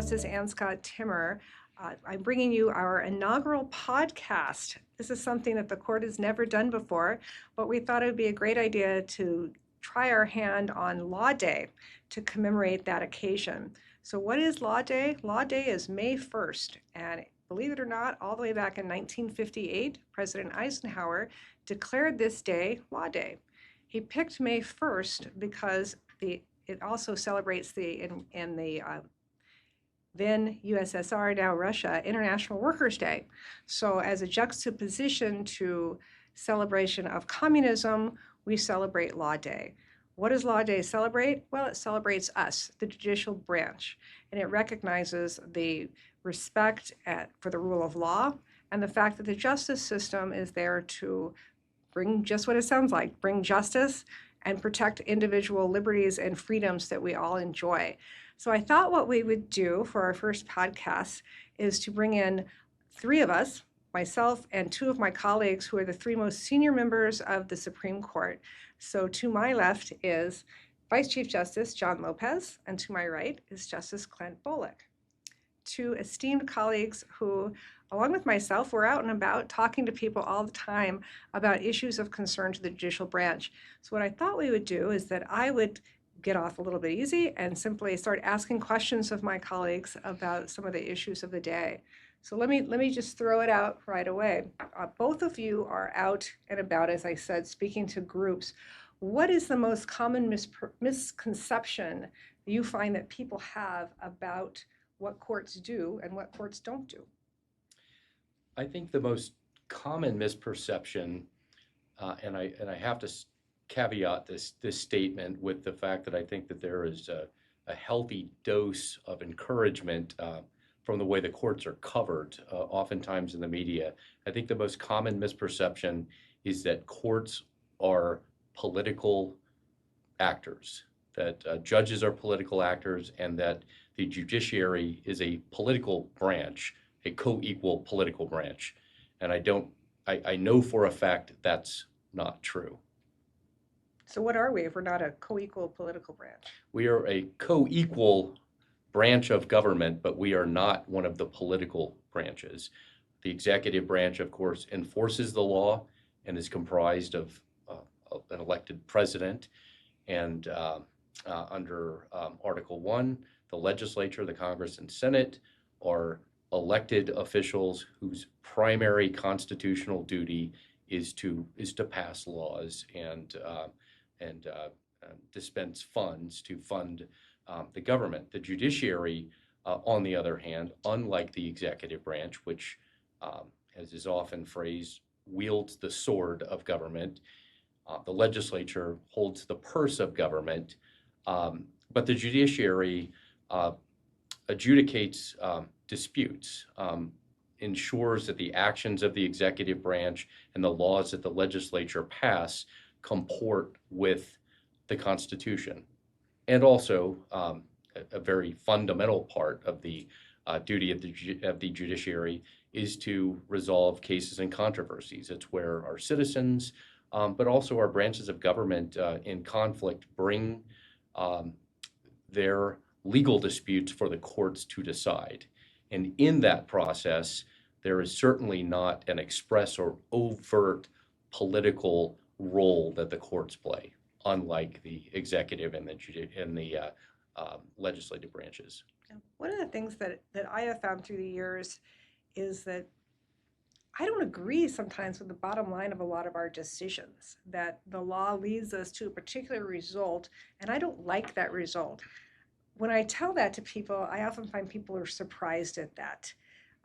Justice Ann Scott Timmer. I'm bringing you our inaugural podcast. This is something that the court has never done before, but we thought it would be a great idea to try our hand on Law Day to commemorate that occasion. So what is Law Day? Law Day is May 1st, and believe it or not, all the way back in 1958, President Eisenhower declared this day Law Day. He picked May 1st because it also celebrates in the then USSR, now Russia, International Workers' Day. So as a juxtaposition to celebration of communism, we celebrate Law Day. What does Law Day celebrate? Well, it celebrates us, the judicial branch, and it recognizes the respect for the rule of law and the fact that the justice system is there to bring just what it sounds like, bring justice and protect individual liberties and freedoms that we all enjoy. So I thought what we would do for our first podcast is to bring in three of us, myself and two of my colleagues who are the three most senior members of the Supreme Court. So to my left is Vice Chief Justice John Lopez, and to my right is Justice Clint Bolick. Two esteemed colleagues who, along with myself, we're out and about talking to people all the time about issues of concern to the judicial branch. So what I thought we would do is that I would get off a little bit easy and simply start asking questions of my colleagues about some of the issues of the day. So let me just throw it out right away. Both of you are out and about, as I said, speaking to groups. What is the most common misconception you find that people have about what courts do and what courts don't do? I think the most common misperception, and I have to caveat this statement with the fact that I think that there is a healthy dose of encouragement from the way the courts are covered, oftentimes in the media. I think the most common misperception is that courts are political actors, that judges are political actors, and that the judiciary is a political branch, a co-equal political branch. And I know for a fact that's not true. So what are we if we're not a co-equal political branch? We are a co-equal branch of government, but we are not one of the political branches. The executive branch, of course, enforces the law and is comprised of an elected president. And under Article 1, the legislature, the Congress, and Senate are elected officials whose primary constitutional duty is to pass laws and dispense funds to fund the government. The judiciary, on the other hand, unlike the executive branch, which, as is often phrased, wields the sword of government, the legislature holds the purse of government, but the judiciary adjudicates disputes, ensures that the actions of the executive branch and the laws that the legislature pass comport with the Constitution. And also, a very fundamental part of the duty of the judiciary is to resolve cases and controversies. It's where our citizens, but also our branches of government in conflict bring their legal disputes for the courts to decide. And in that process, there is certainly not an express or overt political role that the courts play, unlike the executive and the legislative branches. One of the things that I have found through the years is that I don't agree sometimes with the bottom line of a lot of our decisions, that the law leads us to a particular result, and I don't like that result. When I tell that to people, I often find people are surprised at that.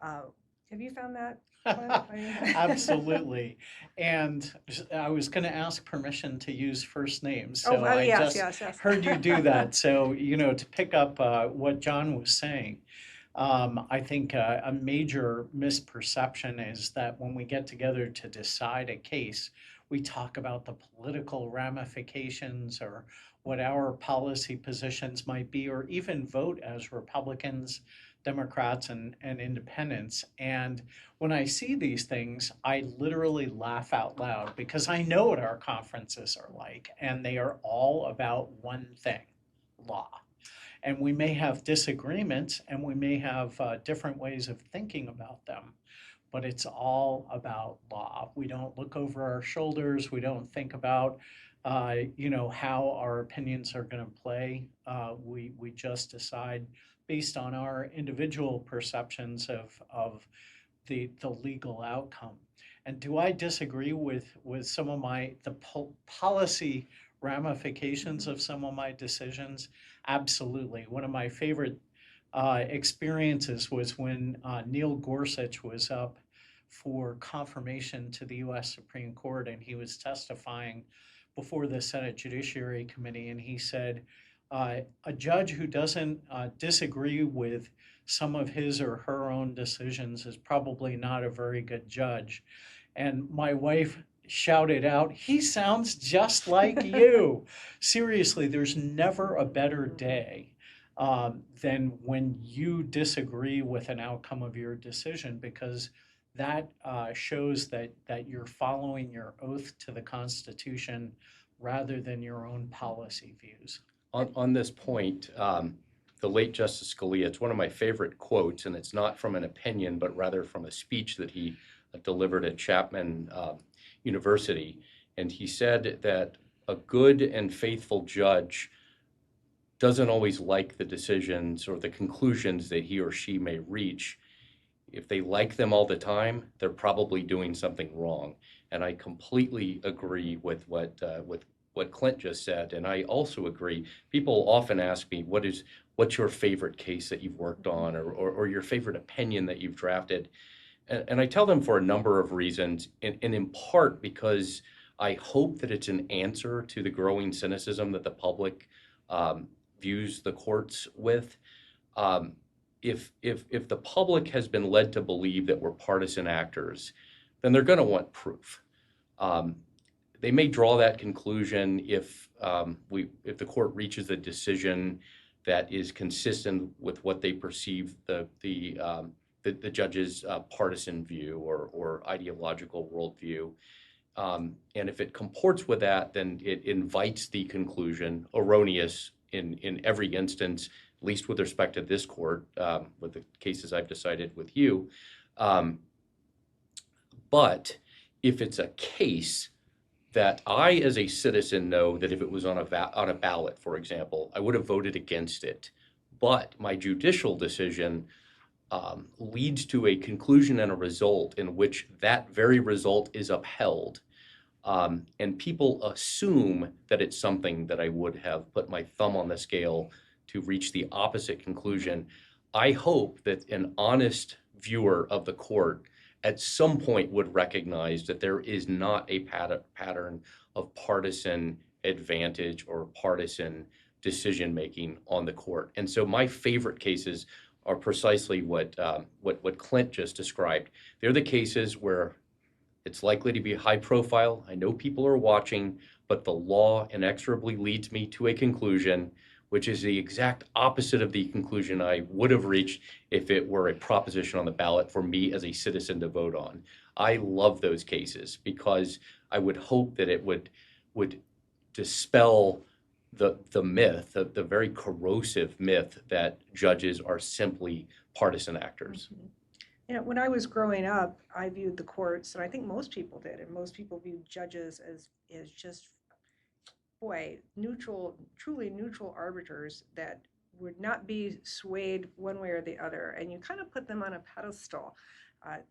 Have you found that? Absolutely. And I was going to ask permission to use first names. So yes. heard you do that. So, to pick up what John was saying, I think a major misperception is that when we get together to decide a case, we talk about the political ramifications or what our policy positions might be, or even vote as Republicans, Democrats, and independents. And when I see these things, I literally laugh out loud because I know what our conferences are like, and they are all about one thing: law. And we may have disagreements and we may have different ways of thinking about them, but it's all about law. We don't look over our shoulders. We don't think about, how our opinions are going to play. We just decide based on our individual perceptions of the legal outcome. And do I disagree with some of the policy ramifications of some of my decisions? Absolutely. One of my favorite experiences was when Neil Gorsuch was up for confirmation to the US Supreme Court, and he was testifying before the Senate Judiciary Committee, and he said, a judge who doesn't disagree with some of his or her own decisions is probably not a very good judge. And my wife shouted out, "He sounds just like you." Seriously, there's never a better day than when you disagree with an outcome of your decision, because that shows that you're following your oath to the Constitution rather than your own policy views. On this point, the late Justice Scalia, it's one of my favorite quotes, and it's not from an opinion, but rather from a speech that he delivered at Chapman University. And he said that a good and faithful judge doesn't always like the decisions or the conclusions that he or she may reach. If they like them all the time, they're probably doing something wrong. And I completely agree with what Clint just said. And I also agree. People often ask me, what's your favorite case that you've worked on, or your favorite opinion that you've drafted? And I tell them for a number of reasons, and in part because I hope that it's an answer to the growing cynicism that the public views the courts with. If the public has been led to believe that we're partisan actors, then they're going to want proof. They may draw that conclusion if the court reaches a decision that is consistent with what they perceive the judge's partisan view or ideological worldview. And if it comports with that, then it invites the conclusion, erroneous in every instance, at least with respect to this court, with the cases I've decided with you. But if it's a case that I, as a citizen, know that if it was on a ballot, for example, I would have voted against it, but my judicial decision leads to a conclusion and a result in which that very result is upheld, and people assume that it's something that I would have put my thumb on the scale to reach the opposite conclusion. I hope that an honest viewer of the court at some point would recognize that there is not a pattern of partisan advantage or partisan decision-making on the court. And so my favorite cases are precisely what Clint just described. They're the cases where it's likely to be high profile. I know people are watching, but the law inexorably leads me to a conclusion which is the exact opposite of the conclusion I would have reached if it were a proposition on the ballot for me as a citizen to vote on. I love those cases because I would hope that it would dispel the myth, the very corrosive myth that judges are simply partisan actors. Mm-hmm. When I was growing up, I viewed the courts, and I think most people did, and most people viewed judges as just, boy, neutral, truly neutral arbiters that would not be swayed one way or the other. And you kind of put them on a pedestal.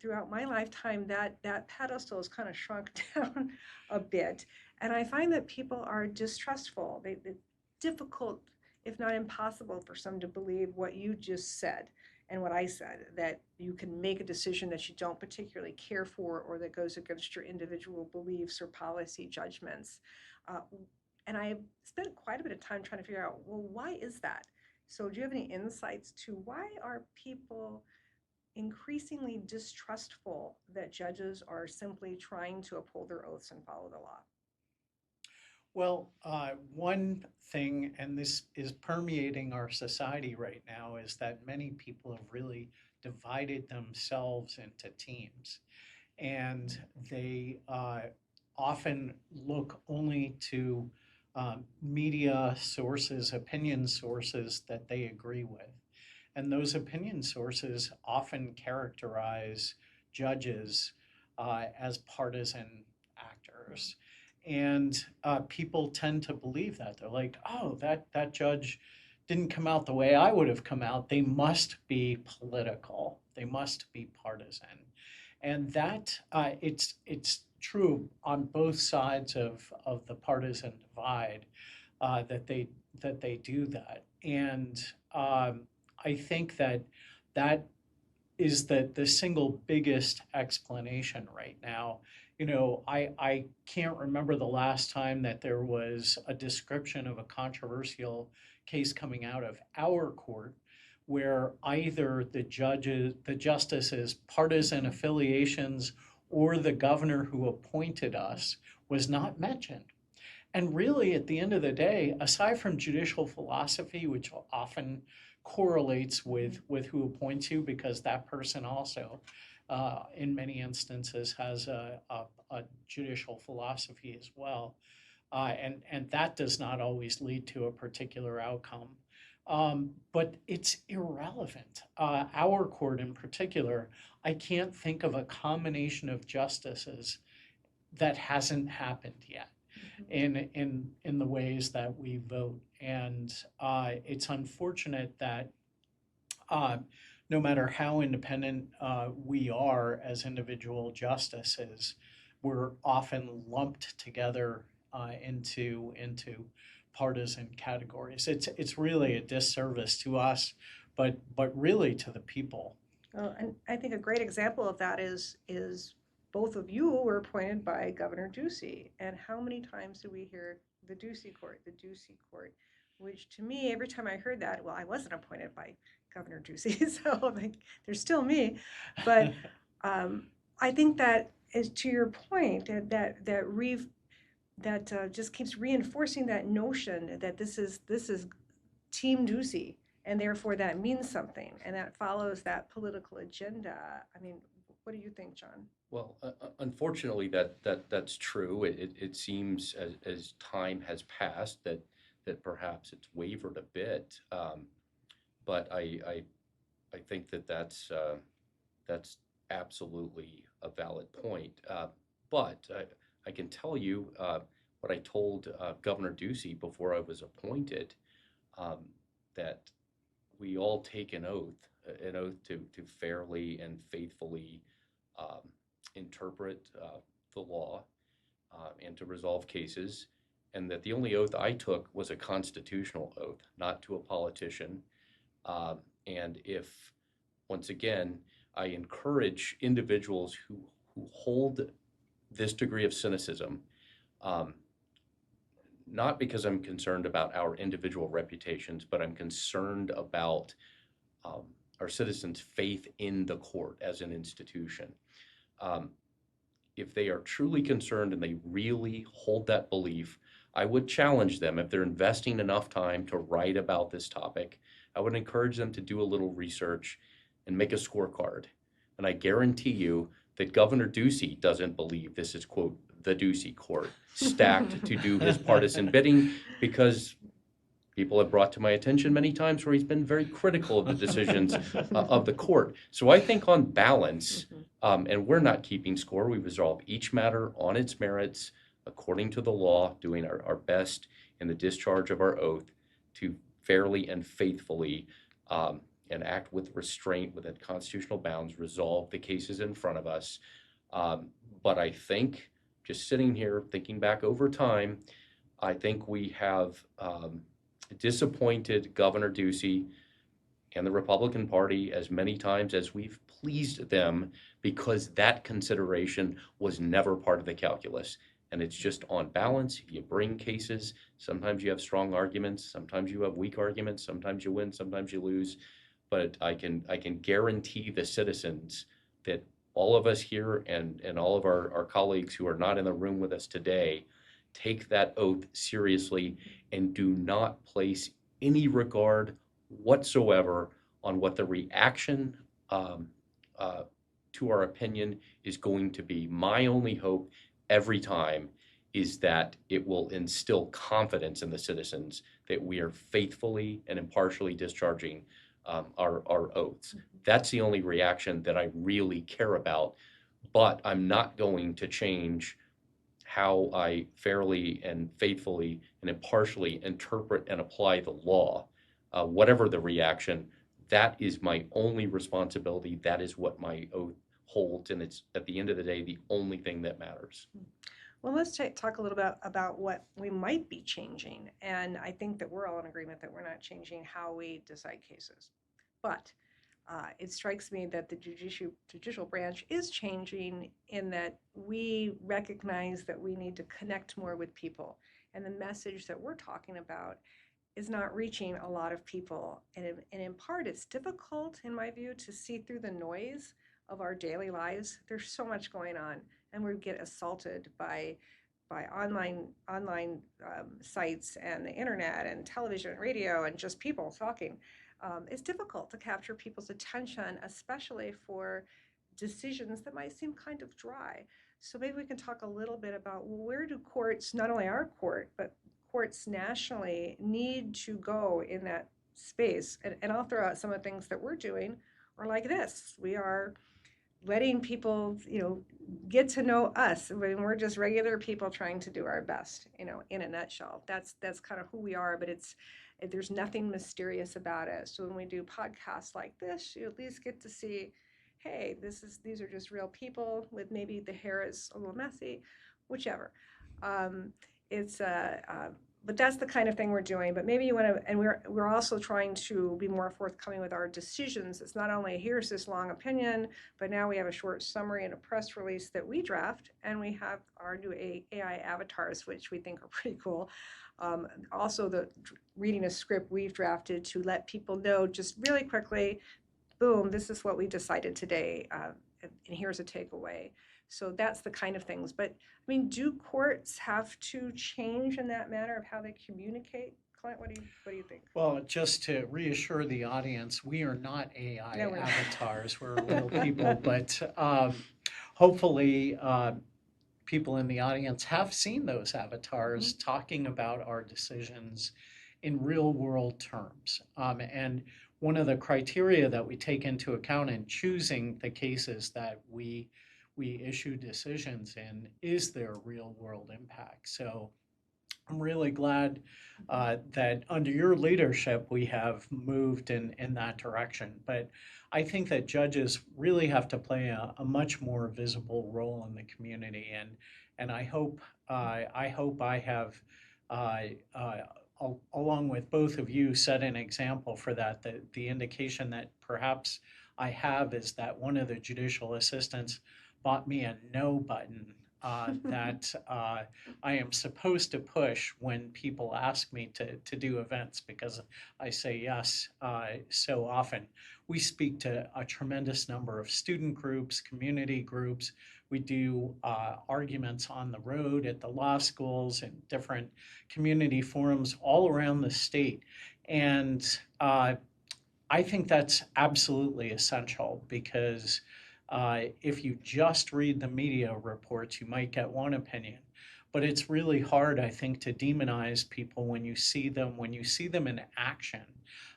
Throughout my lifetime, that pedestal has kind of shrunk down a bit. And I find that people are distrustful. It's difficult, if not impossible, for some to believe what you just said and what I said, that you can make a decision that you don't particularly care for or that goes against your individual beliefs or policy judgments. And I spent quite a bit of time trying to figure out, well, why is that? So do you have any insights to why are people increasingly distrustful that judges are simply trying to uphold their oaths and follow the law? Well, one thing, and this is permeating our society right now, is that many people have really divided themselves into teams. And they often look only to media sources, opinion sources that they agree with. And those opinion sources often characterize judges as partisan actors. And people tend to believe that. They're like, oh, that judge didn't come out the way I would have come out. They must be political. They must be partisan. And that it's true on both sides of the partisan divide that they do that. And I think that is the single biggest explanation right now. I can't remember the last time that there was a description of a controversial case coming out of our court where either the justices' partisan affiliations or the governor who appointed us was not mentioned. And really, at the end of the day, aside from judicial philosophy, which often correlates with who appoints you, because that person also, in many instances, has a judicial philosophy as well. And that does not always lead to a particular outcome. But it's irrelevant. Our court in particular, I can't think of a combination of justices that hasn't happened yet in the ways that we vote. And it's unfortunate that no matter how independent we are as individual justices, we're often lumped together into partisan categories. It's really a disservice to us, but really to the people. Well, and I think a great example of that is both of you were appointed by Governor Ducey. And how many times do we hear the Ducey court, which to me, every time I heard that, well, I wasn't appointed by Governor Ducey, so like, there's still me. But I think that is to your point, that just keeps reinforcing that notion that this is Team Ducey, and therefore that means something, and that follows that political agenda. I mean, what do you think, John? Well, unfortunately, that's true. It seems as time has passed that perhaps it's wavered a bit, but I think that's absolutely a valid point. But I can tell you what I told Governor Ducey before I was appointed, that we all take an oath to fairly and faithfully interpret the law and to resolve cases, and that the only oath I took was a constitutional oath, not to a politician. And if, once again, I encourage individuals who hold this degree of cynicism, not because I'm concerned about our individual reputations, but I'm concerned about our citizens' faith in the court as an institution. If they are truly concerned and they really hold that belief, I would challenge them, if they're investing enough time to write about this topic, I would encourage them to do a little research and make a scorecard. And I guarantee you that Governor Ducey doesn't believe this is, quote, the Ducey court, stacked to do his partisan bidding, because people have brought to my attention many times where he's been very critical of the decisions of the court. So I think on balance, and we're not keeping score, we resolve each matter on its merits according to the law, doing our best in the discharge of our oath to fairly and faithfully and act with restraint within constitutional bounds, resolve the cases in front of us. But I think, just sitting here thinking back over time, I think we have disappointed Governor Ducey and the Republican Party as many times as we've pleased them, because that consideration was never part of the calculus. And it's just on balance. You bring cases. Sometimes you have strong arguments. Sometimes you have weak arguments. Sometimes you win. Sometimes you lose. But I can guarantee the citizens that all of us here and all of our colleagues who are not in the room with us today take that oath seriously and do not place any regard whatsoever on what the reaction to our opinion is going to be. My only hope every time is that it will instill confidence in the citizens that we are faithfully and impartially discharging our oaths. That's the only reaction that I really care about, but I'm not going to change how I fairly and faithfully and impartially interpret and apply the law. Whatever the reaction, that is my only responsibility. That is what my oath holds, and it's, at the end of the day, the only thing that matters. Well, let's talk a little bit about what we might be changing. And I think that we're all in agreement that we're not changing how we decide cases. But it strikes me that the judicial branch is changing in that we recognize that we need to connect more with people. And the message that we're talking about is not reaching a lot of people. And in part, it's difficult, in my view, to see through the noise of our daily lives. There's so much going on, and we get assaulted by online sites and the internet and television and radio and just people talking. It's difficult to capture people's attention, especially for decisions that might seem kind of dry. So maybe we can talk a little bit about where do courts, not only our court, but courts nationally, need to go in that space. And I'll throw out some of the things that we're doing, or like this. We are letting people, get to know us. When we're just regular people trying to do our best, in a nutshell. That's kind of who we are, but there's nothing mysterious about it. So when we do podcasts like this, you at least get to see, hey, these are just real people with maybe the hair is a little messy, whichever. But that's the kind of thing we're doing. But maybe you want to, and we're also trying to be more forthcoming with our decisions. It's not only here's this long opinion, but now we have a short summary and a press release that we draft, and we have our new AI avatars, which we think are pretty cool. Also, the reading a script we've drafted to let people know just really quickly, boom, this is what we decided today, and here's a takeaway. So that's the kind of things. But I mean, do courts have to change in that manner of how they communicate? Clint, what do you think? Well, just to reassure the audience, we are not AI No, we're not. avatars. We're real people, but hopefully people in the audience have seen those avatars talking about our decisions in real world terms. And one of the criteria that we take into account in choosing the cases that we issue decisions in is their real world impact. So I'm really glad that under your leadership we have moved in that direction. But I think that judges really have to play a much more visible role in the community, and I hope I have, along with both of you, set an example for that. The indication that perhaps I have is that one of the judicial assistants bought me a no button that I am supposed to push when people ask me to do events, because I say yes so often. We speak to a tremendous number of student groups, community groups. We do arguments on the road at the law schools and different community forums all around the state. And I think that's absolutely essential, because if you just read the media reports, you might get one opinion. But it's really hard, I think, to demonize people when you see them in action.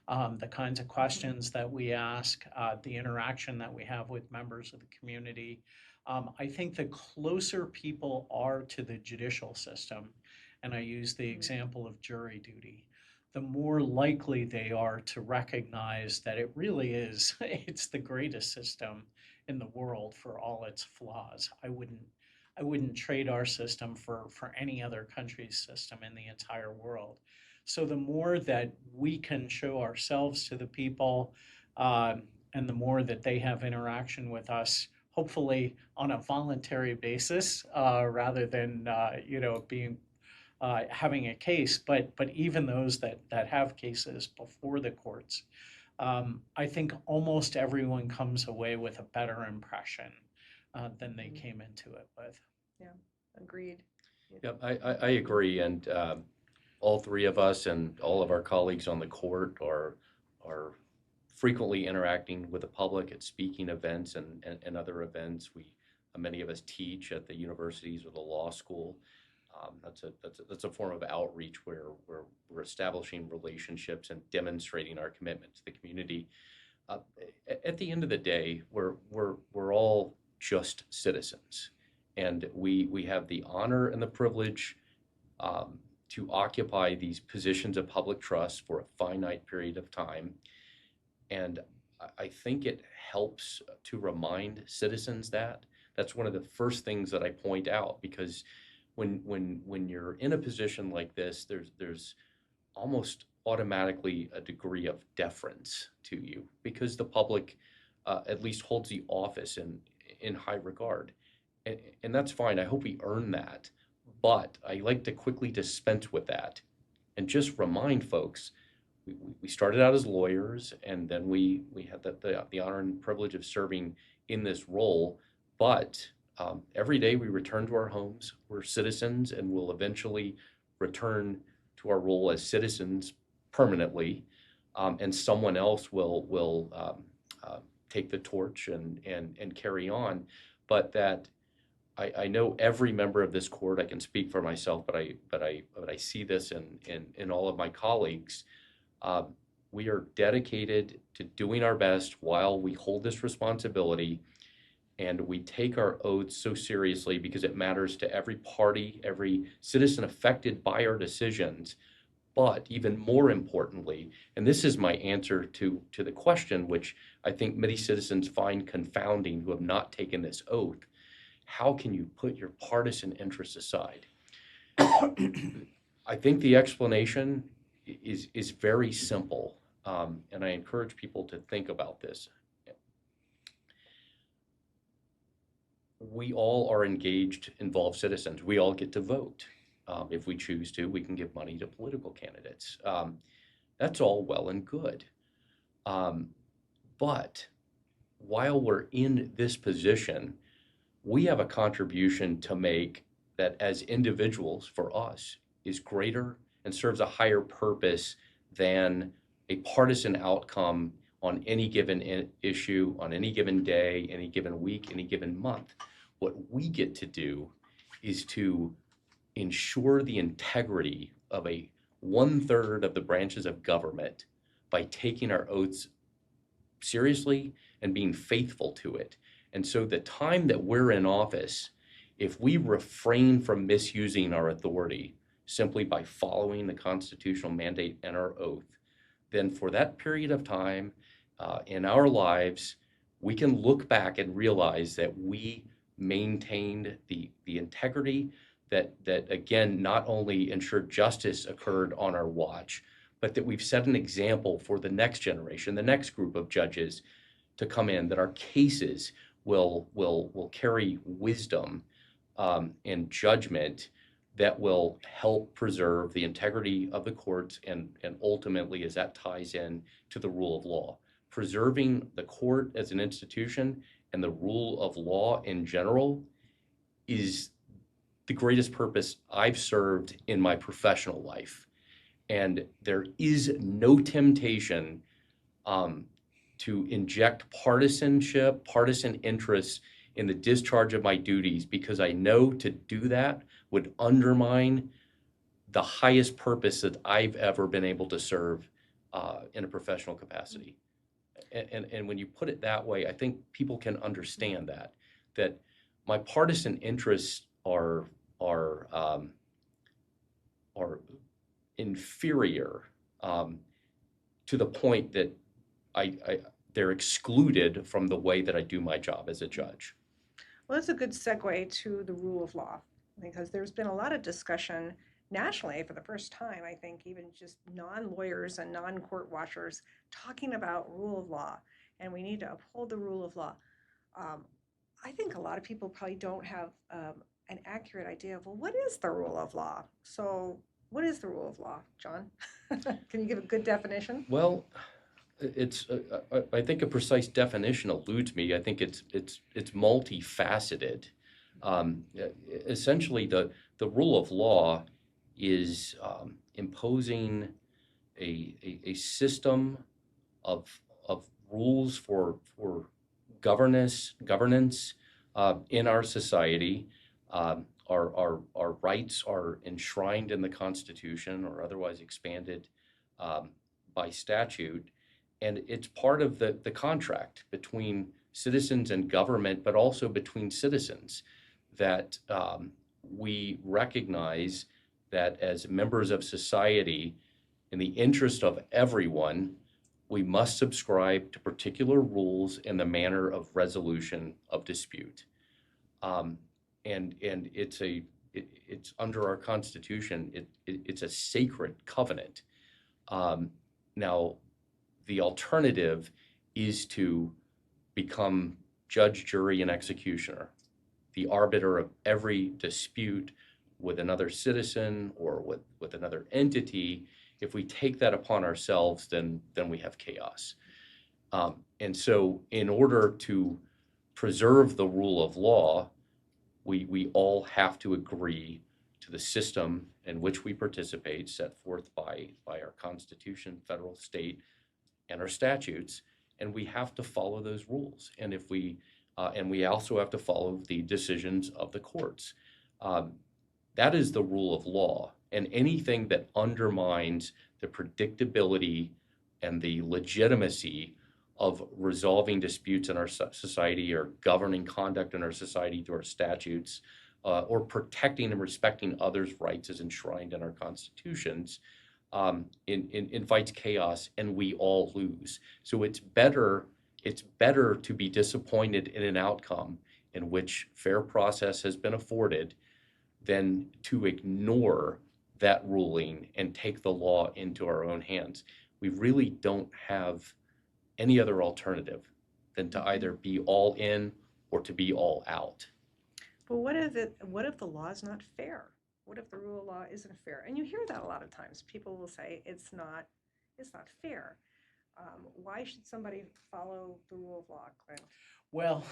The kinds of questions that we ask, the interaction that we have with members of the community. I think the closer people are to the judicial system, and I use the example of jury duty, the more likely they are to recognize that it really is, it's the greatest system in the world for all its flaws. I wouldn't trade our system for any other country's system in the entire world. So the more that we can show ourselves to the people, and the more that they have interaction with us, hopefully on a voluntary basis, rather than being having a case, but even those that have cases before the courts, I think almost everyone comes away with a better impression than they came into it with. Yeah, agreed. Yep, I agree, and all three of us and all of our colleagues on the court are frequently interacting with the public at speaking events and other events. Many of us teach at the universities or the law school. That's a form of outreach where we're establishing relationships and demonstrating our commitment to the community. Uh, at the end of the day, we're all just citizens, and we have the honor and the privilege to occupy these positions of public trust for a finite period of time. And I think it helps to remind citizens that. That's one of the first things that I point out, because when you're in a position like this, there's almost automatically a degree of deference to you, because the public at least holds the office in high regard. And that's fine. I hope we earn that. But I like to quickly dispense with that and just remind folks we started out as lawyers, and then we had the honor and privilege of serving in this role. But every day we return to our homes. We're citizens, and we'll eventually return to our role as citizens permanently, and someone else will take the torch and carry on. But that I know every member of this court. I can speak for myself, but I see this in all of my colleagues. We are dedicated to doing our best while we hold this responsibility, and we take our oaths so seriously because it matters to every party, every citizen affected by our decisions. But even more importantly, and this is my answer to the question, which I think many citizens find confounding who have not taken this oath: how can you put your partisan interests aside? I think the explanation is very simple, and I encourage people to think about this. We all are engaged, involved citizens. We all get to vote. If we choose to, we can give money to political candidates. That's all well and good. But while we're in this position, we have a contribution to make that as individuals, for us, is greater and serves a higher purpose than a partisan outcome on any given issue, on any given day, any given week, any given month. What we get to do is to ensure the integrity of a 1/3 of the branches of government by taking our oaths seriously and being faithful to it. And so the time that we're in office, if we refrain from misusing our authority simply by following the constitutional mandate and our oath, then for that period of time in our lives, we can look back and realize that we maintained the integrity that again, not only ensured justice occurred on our watch, but that we've set an example for the next generation, the next group of judges to come in, that our cases will carry wisdom and judgment that will help preserve the integrity of the courts, and ultimately, as that ties in to the rule of law. Preserving the court as an institution and the rule of law in general is the greatest purpose I've served in my professional life. And there is no temptation to inject partisanship, partisan interests in the discharge of my duties, because I know to do that would undermine the highest purpose that I've ever been able to serve in a professional capacity. And when you put it that way, I think people can understand that my partisan interests are inferior to the point that they're excluded from the way that I do my job as a judge. Well, that's a good segue to the rule of law, because there's been a lot of discussion nationally for the first time, I think, even just non-lawyers and non-court watchers talking about rule of law, and we need to uphold the rule of law. I think a lot of people probably don't have an accurate idea of, well, what is the rule of law? So what is the rule of law, John? Can you give a good definition? Well, I think a precise definition eludes me. I think it's multifaceted. Essentially, the rule of law is imposing a system of rules for governance in our society, our rights are enshrined in the Constitution or otherwise expanded by statute, and it's part of the contract between citizens and government, but also between citizens, that we recognize that as members of society, in the interest of everyone, we must subscribe to particular rules in the manner of resolution of dispute. And it's under our Constitution. It's a sacred covenant. Now, the alternative is to become judge, jury, and executioner, the arbiter of every dispute with another citizen or with another entity. If we take that upon ourselves, then we have chaos. And so in order to preserve the rule of law, we all have to agree to the system in which we participate, set forth by our Constitution, federal, state, and our statutes, and we have to follow those rules. And if we and we also have to follow the decisions of the courts. That is the rule of law, and anything that undermines the predictability and the legitimacy of resolving disputes in our society, or governing conduct in our society through our statutes, or protecting and respecting others' rights as enshrined in our constitutions, invites chaos, and we all lose. So it's better to be disappointed in an outcome in which fair process has been afforded than to ignore that ruling and take the law into our own hands. We really don't have any other alternative than to either be all in or to be all out. But what if the law is not fair? What if the rule of law isn't fair? And you hear that a lot of times. People will say it's not fair. Why should somebody follow the rule of law, Clint? Well,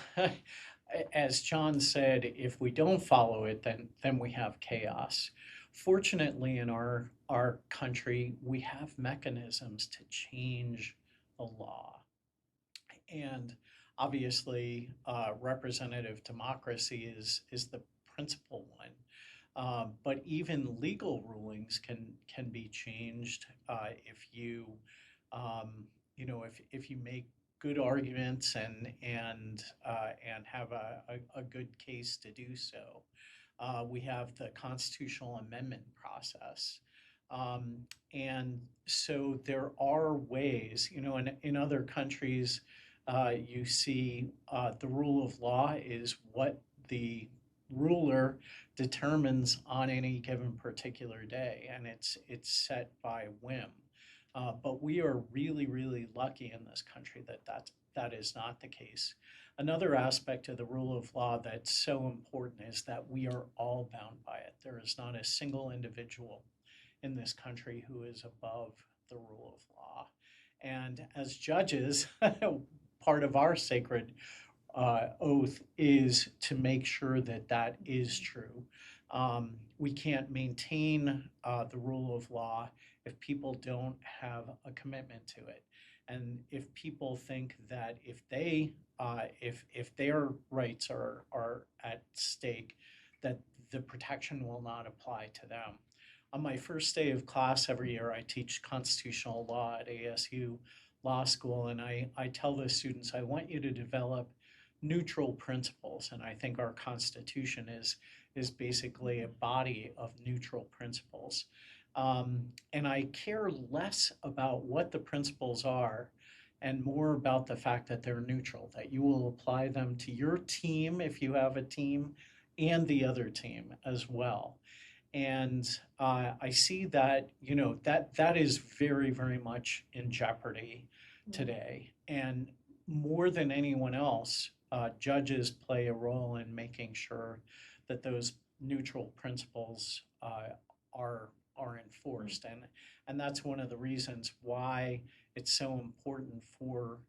as John said, if we don't follow it, then we have chaos. Fortunately, in our country, we have mechanisms to change the law. And obviously, representative democracy is the principal one. But even legal rulings can be changed if you if you make good arguments and have a good case to do so. We have the constitutional amendment process. And so there are ways, in other countries, you see the rule of law is what the ruler determines on any given particular day, and it's set by whim. But we are really, really lucky in this country that is not the case. Another aspect of the rule of law that's so important is that we are all bound by it. There is not a single individual in this country who is above the rule of law. And as judges, part of our sacred oath is to make sure that is true. We can't maintain the rule of law if people don't have a commitment to it, and if people think that if their rights are at stake, that the protection will not apply to them. On my first day of class every year, I teach constitutional law at ASU Law School, and I tell the students, I want you to develop neutral principles, and I think our Constitution is basically a body of neutral principles. And I care less about what the principles are and more about the fact that they're neutral, that you will apply them to your team if you have a team and the other team as well. And I see that, that is very, very much in jeopardy today. And more than anyone else, judges play a role in making sure that those neutral principles are enforced, and that's one of the reasons why it's so important for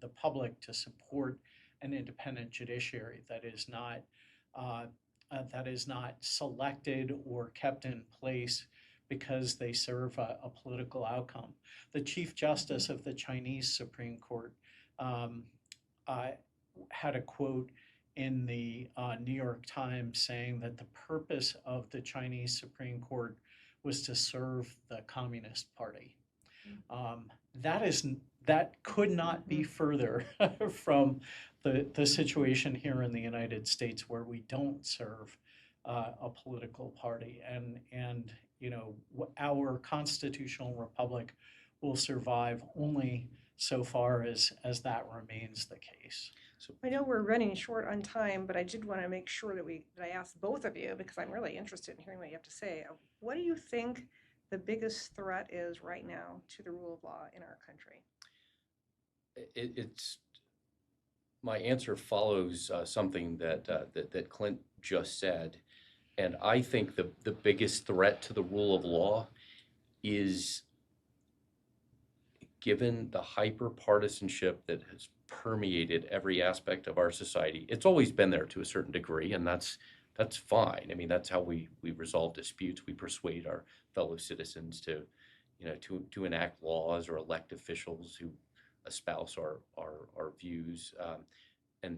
the public to support an independent judiciary that is not selected or kept in place because they serve a political outcome. The Chief Justice of the Chinese Supreme Court had a quote in the New York Times saying that the purpose of the Chinese Supreme Court was to serve the Communist Party. That could not be further from the situation here in the United States, where we don't serve a political party, and our constitutional republic will survive only so far as that remains the case. So I know we're running short on time, but I did want to make sure that I asked both of you, because I'm really interested in hearing what you have to say. What do you think the biggest threat is right now to the rule of law in our country? it's my answer follows something that Clint just said, and I think the biggest threat to the rule of law is, given the hyper partisanship that has permeated every aspect of our society. It's always been there to a certain degree, and that's fine. I mean, that's how we resolve disputes. We persuade our fellow citizens to enact laws or elect officials who espouse our views, and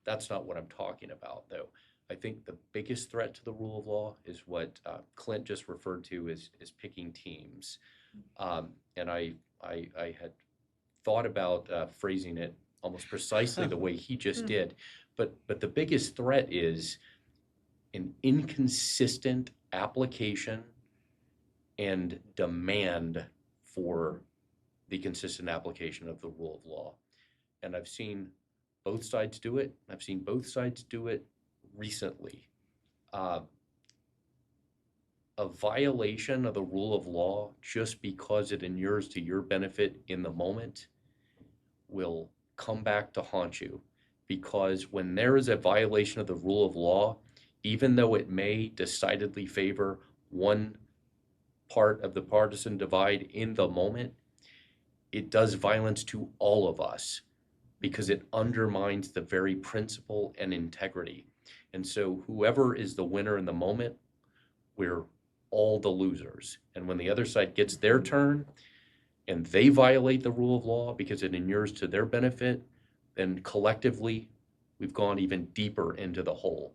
that's not what I'm talking about, though. I think the biggest threat to the rule of law is what Clint just referred to as picking teams, and I had thought about phrasing it almost precisely the way he just did, but the biggest threat is an inconsistent application and demand for the consistent application of the rule of law. And I've seen both sides do it. I've seen both sides do it recently. A violation of the rule of law, just because it inures to your benefit in the moment, will come back to haunt you. Because when there is a violation of the rule of law, even though it may decidedly favor one part of the partisan divide in the moment, it does violence to all of us, because it undermines the very principle and integrity. And so whoever is the winner in the moment, we're all the losers. And when the other side gets their turn and they violate the rule of law because it inures to their benefit, then collectively we've gone even deeper into the hole.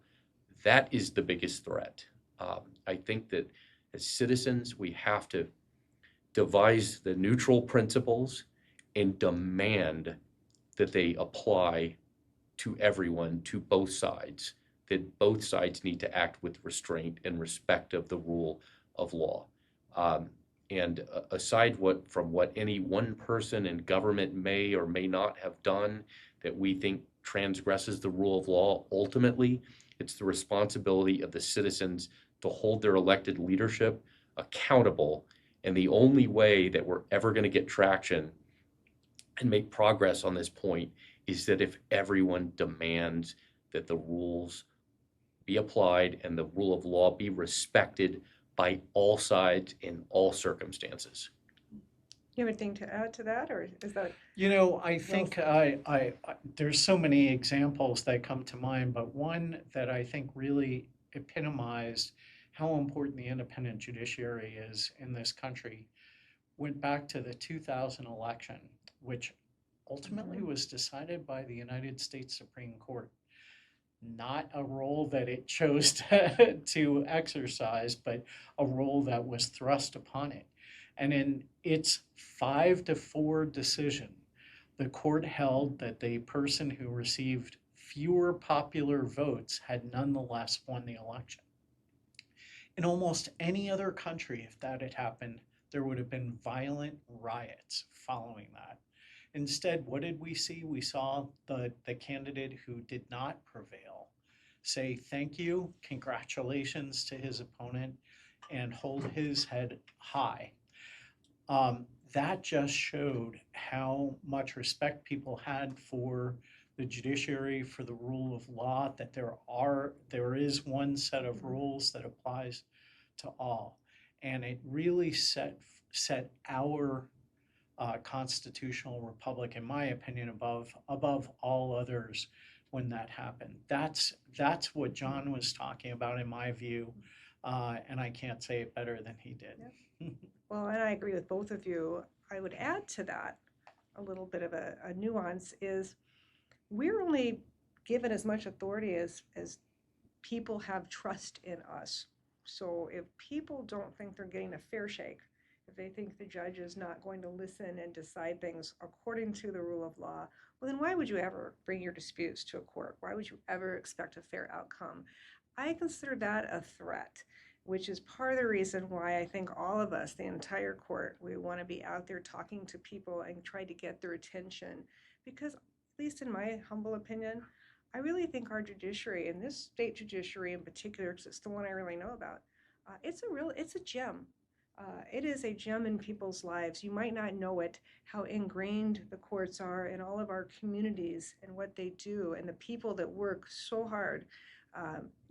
That is the biggest threat. I think that as citizens, we have to devise the neutral principles and demand that they apply to everyone, to both sides, that both sides need to act with restraint and respect of the rule of law. And aside from what any one person in government may or may not have done that we think transgresses the rule of law, ultimately, it's the responsibility of the citizens to hold their elected leadership accountable. And the only way that we're ever going to get traction and make progress on this point is that if everyone demands that the rules be applied and the rule of law be respected by all sides in all circumstances. You have anything to add to that, or is that? I think there's so many examples that come to mind, but one that I think really epitomized how important the independent judiciary is in this country went back to the 2000 election, which ultimately was decided by the United States Supreme Court. Not a role that it chose to exercise, but a role that was thrust upon it. And in its 5-4 decision, the court held that the person who received fewer popular votes had nonetheless won the election. In almost any other country, if that had happened, there would have been violent riots following that. Instead, what did we see? We saw the candidate who did not prevail say thank you, congratulations to his opponent, and hold his head high. That just showed how much respect people had for the judiciary, for the rule of law, that there is one set of rules that applies to all. And it really set our constitutional republic, in my opinion, above all others when that happened. That's what John was talking about, in my view, and I can't say it better than he did. Yep. Well, and I agree with both of you. I would add to that a little bit of a nuance is we're only given as much authority as people have trust in us. So if people don't think they're getting a fair shake, if they think the judge is not going to listen and decide things according to the rule of law, well, then why would you ever bring your disputes to a court? Why would you ever expect a fair outcome? I consider that a threat, which is part of the reason why I think all of us, the entire court, we want to be out there talking to people and try to get their attention. Because, at least in my humble opinion, I really think our judiciary, and this state judiciary in particular, because it's the one I really know about, it's a gem. It is a gem in people's lives. You might not know it, how ingrained the courts are in all of our communities and what they do, and the people that work so hard,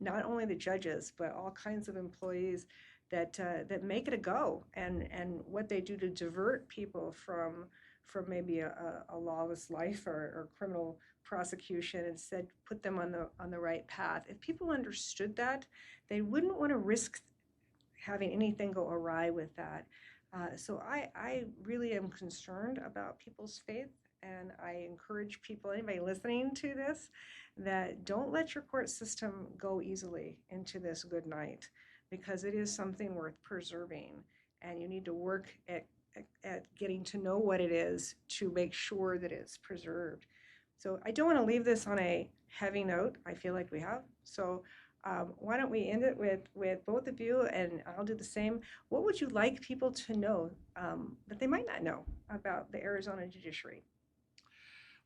not only the judges, but all kinds of employees that make it a go, and what they do to divert people from maybe a lawless life or criminal prosecution, instead put them on the right path. If people understood that, they wouldn't want to risk having anything go awry with that. So I really am concerned about people's faith, and I encourage people, anybody listening to this, that don't let your court system go easily into this good night, because it is something worth preserving, and you need to work at getting to know what it is to make sure that it's preserved. So I don't want to leave this on a heavy note. I feel like we have. So why don't we end it with both of you, and I'll do the same. What would you like people to know that they might not know about the Arizona judiciary?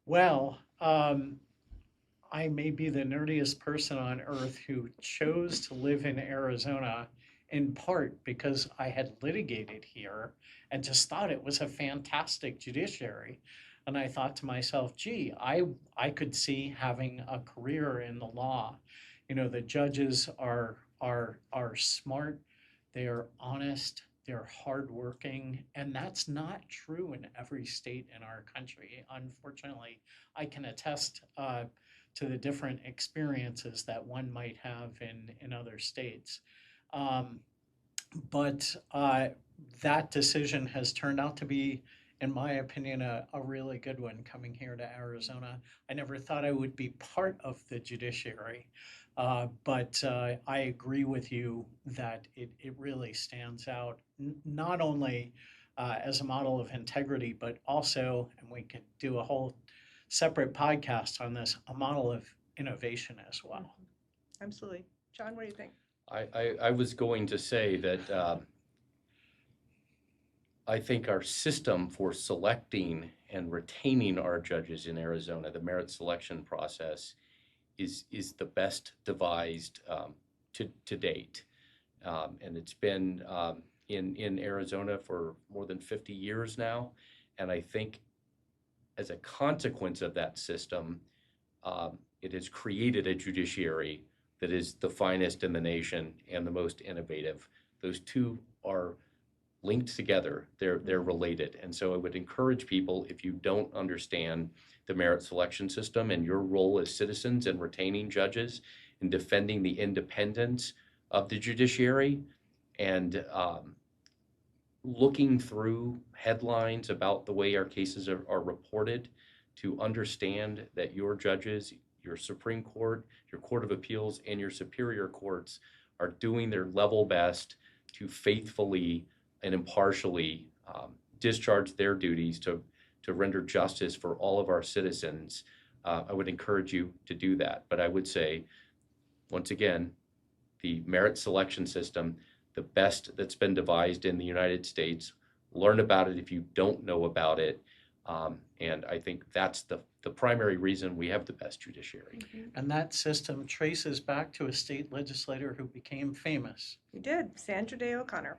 Well, I may be the nerdiest person on earth who chose to live in Arizona in part because I had litigated here and just thought it was a fantastic judiciary. And I thought to myself, gee, I could see having a career in the law. You know, the judges are smart, they're honest, they're hardworking, and that's not true in every state in our country. Unfortunately, I can attest to the different experiences that one might have in other states. But that decision has turned out to be, in my opinion, a really good one coming here to Arizona. I never thought I would be part of the judiciary, but I agree with you that it really stands out, not only as a model of integrity, but also, and we could do a whole separate podcast on this, a model of innovation as well. Absolutely. John, what do you think? I was going to say that I think our system for selecting and retaining our judges in Arizona, the merit selection process, is the best devised to date. And it's been in Arizona for more than 50 years now. And I think as a consequence of that system, it has created a judiciary that is the finest in the nation and the most innovative. Those two are linked together. They're related. And so I would encourage people, if you don't understand the merit selection system and your role as citizens in retaining judges and defending the independence of the judiciary, and looking through headlines about the way our cases are reported, to understand that your judges, your Supreme Court, your Court of Appeals, and your superior courts are doing their level best to faithfully and impartially discharge their duties to render justice for all of our citizens. I would encourage you to do that. But I would say, once again, the merit selection system, the best that's been devised in the United States. Learn about it if you don't know about it. And I think that's the primary reason we have the best judiciary. And that system traces back to a state legislator who became famous. You did, Sandra Day O'Connor.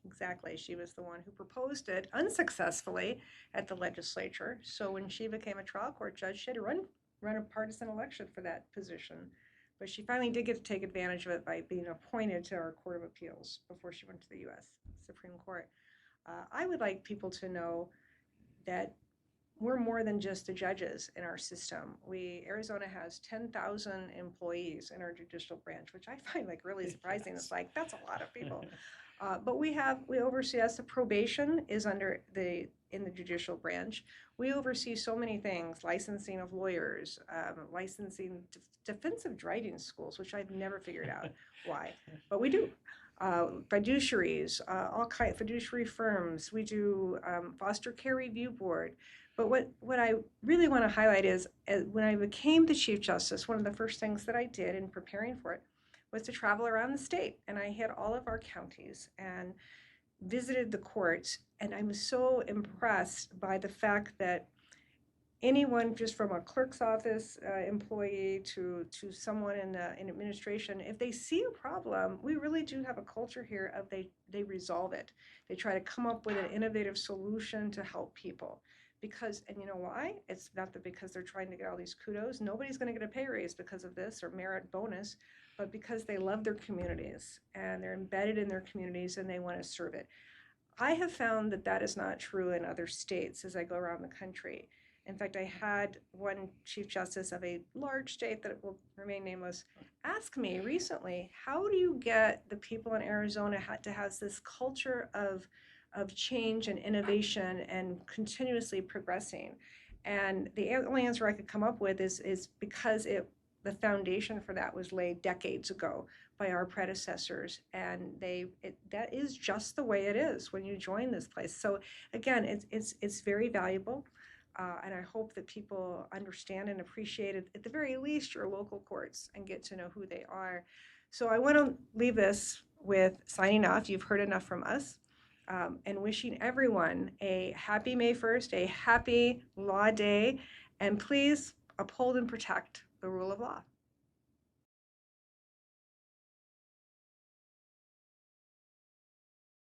Exactly. She was the one who proposed it unsuccessfully at the legislature. So when she became a trial court judge, she had to run a partisan election for that position. But she finally did get to take advantage of it by being appointed to our Court of Appeals before she went to the U.S. Supreme Court. I would like people to know that we're more than just the judges in our system. Arizona has 10,000 employees in our judicial branch, which I find like really surprising. Yes. It's like, that's a lot of people. But we oversee, as the probation is in the judicial branch. We oversee so many things: licensing of lawyers, licensing defensive driving schools, which I've never figured out why, but we do. Fiduciaries, all kind fiduciary firms. We do foster care review board. But what I really want to highlight is when I became the Chief Justice, one of the first things that I did in preparing for it was to travel around the state, and I hit all of our counties and visited the courts, and I'm so impressed by the fact that anyone, just from a clerk's office employee to someone in administration, if they see a problem, we really do have a culture here of they resolve it. They try to come up with an innovative solution to help people. And you know why? It's not that because they're trying to get all these kudos. Nobody's going to get a pay raise because of this or merit bonus, but because they love their communities and they're embedded in their communities and they want to serve it. I have found that that is not true in other states as I go around the country. In fact, I had one Chief Justice of a large state that will remain nameless ask me recently, how do you get the people in Arizona to have this culture of change and innovation and continuously progressing? And the only answer I could come up with is because the foundation for that was laid decades ago by our predecessors, and that is just the way it is when you join this place. So again, it's very valuable. And I hope that people understand and appreciate it, at the very least, your local courts and get to know who they are. So I want to leave this with signing off. You've heard enough from us, and wishing everyone a happy May 1st, a happy Law Day, and please uphold and protect the rule of law.